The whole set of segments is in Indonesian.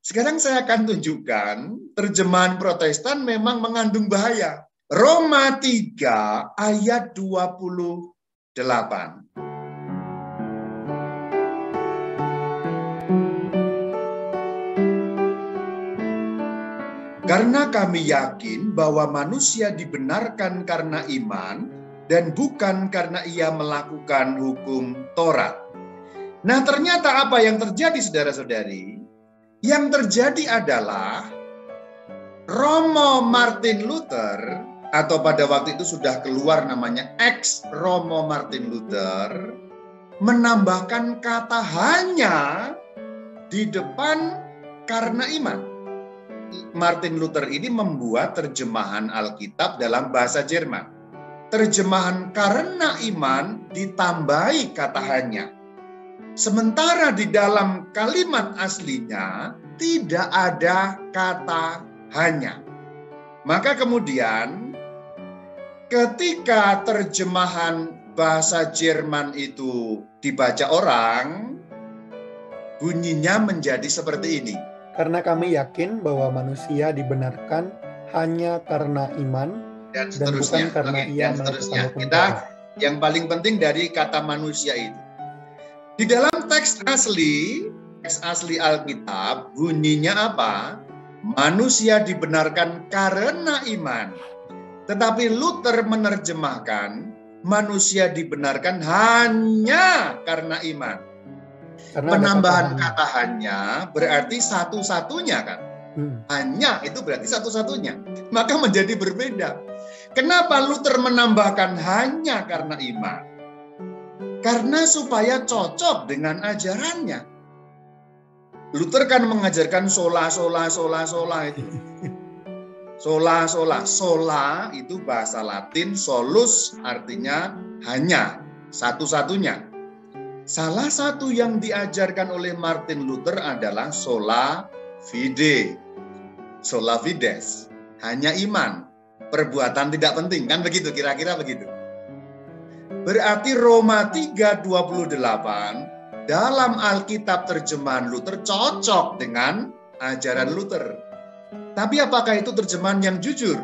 Sekarang saya akan tunjukkan terjemahan Protestan memang mengandung bahaya. Roma 3 ayat 28. Karena kami yakin bahwa manusia dibenarkan karena iman dan bukan karena ia melakukan hukum Taurat. Nah, ternyata apa yang terjadi, saudara-saudari? Yang terjadi adalah Romo Martin Luther, atau pada waktu itu sudah keluar namanya ex Romo Martin Luther, menambahkan kata hanya di depan karena iman. Martin Luther ini membuat terjemahan Alkitab dalam bahasa Jerman. Terjemahan karena iman ditambahi kata hanya. Sementara di dalam kalimat aslinya tidak ada kata hanya. Maka kemudian ketika terjemahan bahasa Jerman itu dibaca orang, bunyinya menjadi seperti ini. Karena kami yakin bahwa manusia dibenarkan hanya karena iman dan bukan seterusnya. karena ia dan seterusnya. melakukan hukum Kita Taurat. yang paling penting dari kata manusia itu. Di dalam teks asli Alkitab, bunyinya apa? Manusia dibenarkan karena iman. Tetapi Luther menerjemahkan manusia dibenarkan hanya karena iman. Karena penambahan kata hanya berarti satu-satunya kan. Hanya itu berarti satu-satunya. Maka menjadi berbeda. Kenapa Luther menambahkan hanya karena iman? Karena supaya cocok dengan ajarannya. Luther kan mengajarkan sola itu. Sola itu bahasa Latin, solus artinya hanya, satu-satunya. Salah satu yang diajarkan oleh Martin Luther adalah sola fide. Sola fides, hanya iman. Perbuatan tidak penting, kan begitu, kira-kira begitu. Berarti Roma 3:28 dalam Alkitab terjemahan Luther cocok dengan ajaran Luther. Tapi apakah itu terjemahan yang jujur?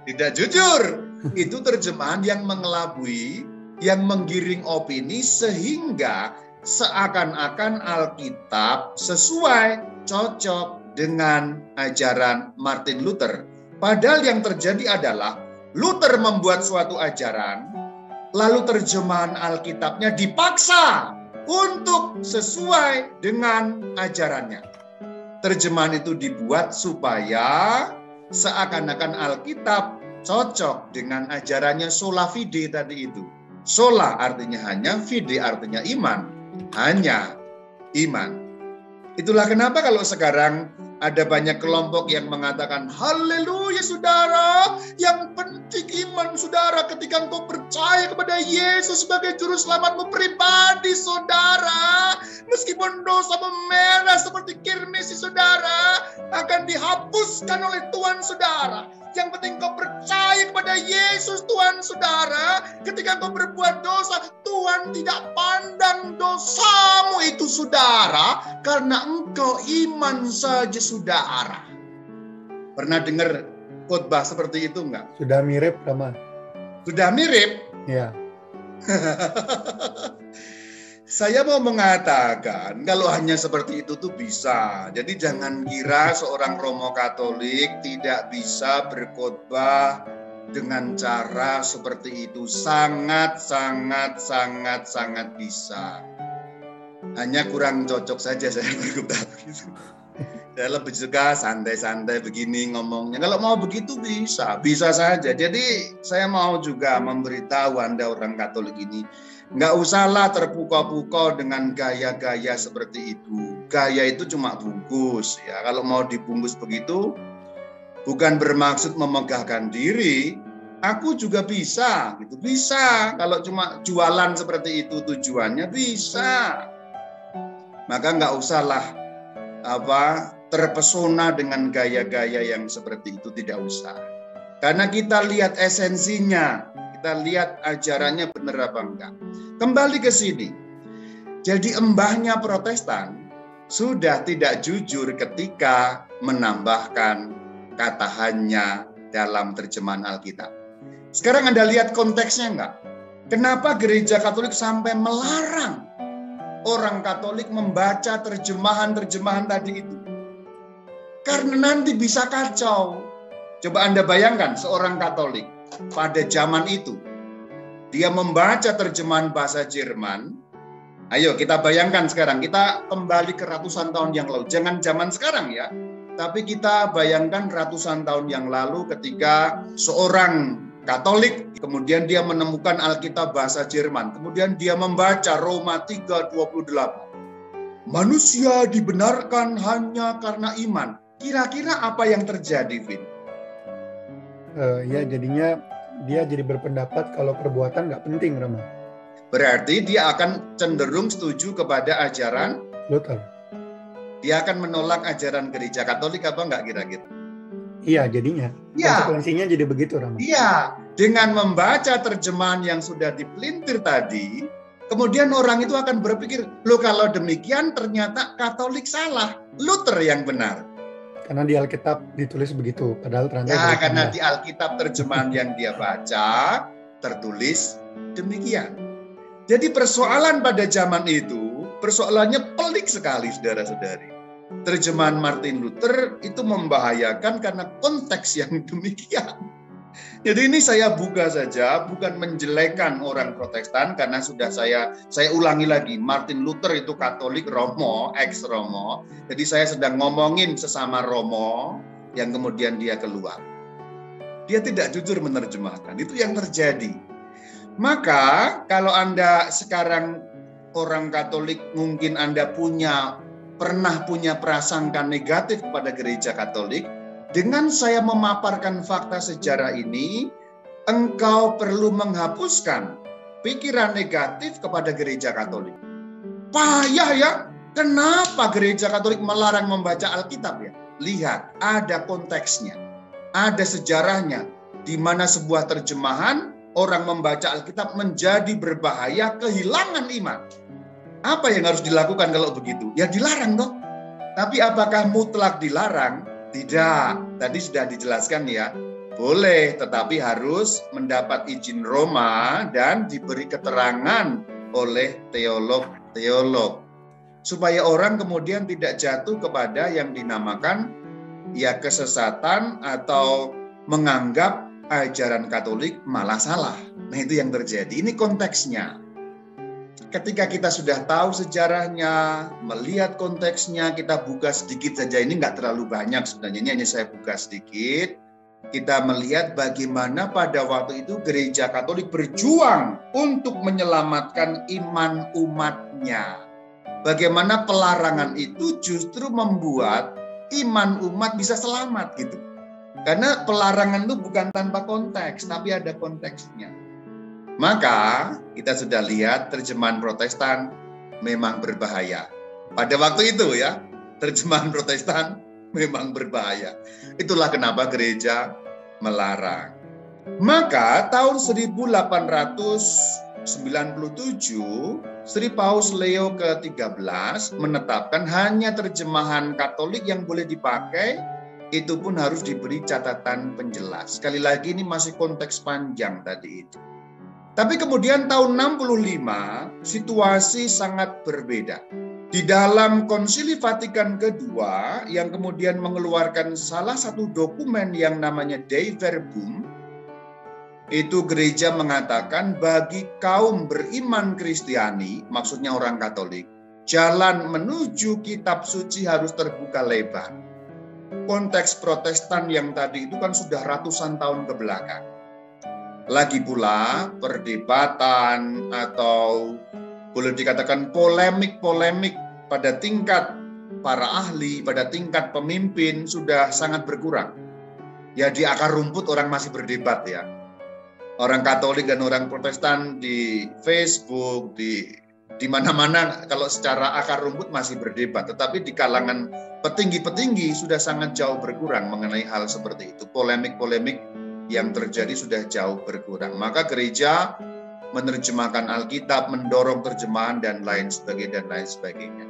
Tidak jujur. Itu terjemahan yang mengelabui, yang menggiring opini sehingga seakan-akan Alkitab sesuai, cocok dengan ajaran Martin Luther. Padahal yang terjadi adalah Luther membuat suatu ajaran, lalu terjemahan Alkitabnya dipaksa untuk sesuai dengan ajarannya. Terjemahan itu dibuat supaya seakan-akan Alkitab cocok dengan ajarannya sola fide tadi itu. Sola artinya hanya, fide artinya iman. Hanya iman. Itulah kenapa kalau sekarang ada banyak kelompok yang mengatakan, haleluya saudara, yang penting iman saudara ketika engkau percaya kepada Yesus sebagai juru selamatmu pribadi saudara. Meskipun dosa memerah seperti kirmisi saudara, akan dihapuskan oleh Tuhan saudara. Yang penting kau percaya kepada Yesus Tuhan saudara. Ketika kau berbuat dosa, Tuhan tidak pandang dosamu itu saudara, karena engkau iman saja saudara. Pernah dengar khotbah seperti itu enggak? Sudah mirip sama. Sudah mirip? Ya. Saya mau mengatakan kalau hanya seperti itu tuh bisa. Jadi jangan kira seorang Romo Katolik tidak bisa berkhotbah dengan cara seperti itu. Sangat bisa. Hanya kurang cocok saja saya berkhotbah begitu. Saya lebih suka santai-santai begini ngomongnya. Kalau mau begitu bisa saja. Jadi saya mau juga memberitahu Anda orang Katolik ini, nggak usahlah terpukau-pukau dengan gaya-gaya seperti itu. Gaya itu cuma bungkus ya. Kalau mau dibungkus begitu, bukan bermaksud memegahkan diri. Aku juga bisa, gitu. Bisa. Kalau cuma jualan seperti itu tujuannya bisa. Maka nggak usahlah terpesona dengan gaya-gaya yang seperti itu, tidak usah. Karena kita lihat esensinya, kita lihat ajarannya benar apa enggak. Kembali ke sini. Jadi embahnya Protestan sudah tidak jujur ketika menambahkan kata hanya dalam terjemahan Alkitab. Sekarang Anda lihat konteksnya enggak? Kenapa gereja Katolik sampai melarang orang Katolik membaca terjemahan-terjemahan tadi itu? Karena nanti bisa kacau. Coba Anda bayangkan seorang Katolik pada zaman itu, dia membaca terjemahan bahasa Jerman. Ayo kita bayangkan sekarang, kita kembali ke ratusan tahun yang lalu. Jangan zaman sekarang ya, tapi kita bayangkan ratusan tahun yang lalu ketika seorang Katolik, kemudian dia menemukan Alkitab bahasa Jerman. Kemudian dia membaca Roma 3:28. Manusia dibenarkan hanya karena iman. Kira-kira apa yang terjadi, Vin? Ya jadinya dia jadi berpendapat kalau perbuatan nggak penting, Rama. Berarti dia akan cenderung setuju kepada ajaran Luther. Dia akan menolak ajaran gereja Katolik apa enggak kira-kira? Iya, jadinya. Ya. Konsekuensinya jadi begitu, Rama. Iya, dengan membaca terjemahan yang sudah dipelintir tadi, kemudian orang itu akan berpikir, loh kalau demikian ternyata Katolik salah, Luther yang benar. Karena di Alkitab ditulis begitu, padahal ternyata ya, karena di Alkitab terjemahan yang dia baca tertulis demikian. Jadi persoalan pada zaman itu, persoalannya pelik sekali saudara-saudari. Terjemahan Martin Luther itu membahayakan karena konteks yang demikian. Jadi ini saya buka saja, bukan menjelekan orang Protestan, karena sudah saya ulangi lagi, Martin Luther itu Katolik Romo, ex-Romo. Jadi saya sedang ngomongin sesama Romo yang kemudian dia keluar. Dia tidak jujur menerjemahkan, itu yang terjadi. Maka kalau Anda sekarang orang Katolik, mungkin Anda pernah punya prasangka negatif kepada gereja Katolik. Dengan saya memaparkan fakta sejarah ini, engkau perlu menghapuskan pikiran negatif kepada gereja Katolik. Payah ya, kenapa gereja Katolik melarang membaca Alkitab ya? Lihat, ada konteksnya, ada sejarahnya, di mana sebuah terjemahan orang membaca Alkitab menjadi berbahaya, kehilangan iman. Apa yang harus dilakukan kalau begitu? Ya dilarang toh. Tapi apakah mutlak dilarang? Tidak, tadi sudah dijelaskan ya. Boleh, tetapi harus mendapat izin Roma dan diberi keterangan oleh teolog-teolog. Supaya orang kemudian tidak jatuh kepada yang dinamakan ya kesesatan atau menganggap ajaran Katolik malah salah. Nah itu yang terjadi, ini konteksnya. Ketika kita sudah tahu sejarahnya, melihat konteksnya, kita buka sedikit saja, ini nggak terlalu banyak sebenarnya, ini hanya saya buka sedikit. Kita melihat bagaimana pada waktu itu gereja Katolik berjuang untuk menyelamatkan iman umatnya. Bagaimana pelarangan itu justru membuat iman umat bisa selamat gitu. Karena pelarangan itu bukan tanpa konteks, tapi ada konteksnya. Maka kita sudah lihat terjemahan Protestan memang berbahaya. Pada waktu itu ya, terjemahan Protestan memang berbahaya. Itulah kenapa gereja melarang. Maka tahun 1897, Sri Paus Leo ke-13 menetapkan hanya terjemahan Katolik yang boleh dipakai, itu pun harus diberi catatan penjelas. Sekali lagi ini masih konteks panjang tadi itu. Tapi kemudian tahun 65 situasi sangat berbeda. Di dalam Konsili Vatikan kedua yang kemudian mengeluarkan salah satu dokumen yang namanya Dei Verbum, itu gereja mengatakan bagi kaum beriman Kristiani, maksudnya orang Katolik, jalan menuju kitab suci harus terbuka lebar. Konteks Protestan yang tadi itu kan sudah ratusan tahun ke belakang. Lagi pula perdebatan atau boleh dikatakan polemik-polemik pada tingkat para ahli, pada tingkat pemimpin sudah sangat berkurang. Ya di akar rumput orang masih berdebat ya. Orang Katolik dan orang Protestan di Facebook, di mana-mana kalau secara akar rumput masih berdebat. Tetapi di kalangan petinggi-petinggi sudah sangat jauh berkurang mengenai hal seperti itu. Polemik-polemik yang terjadi sudah jauh berkurang. Maka gereja menerjemahkan Alkitab, mendorong terjemahan dan lain sebagainya.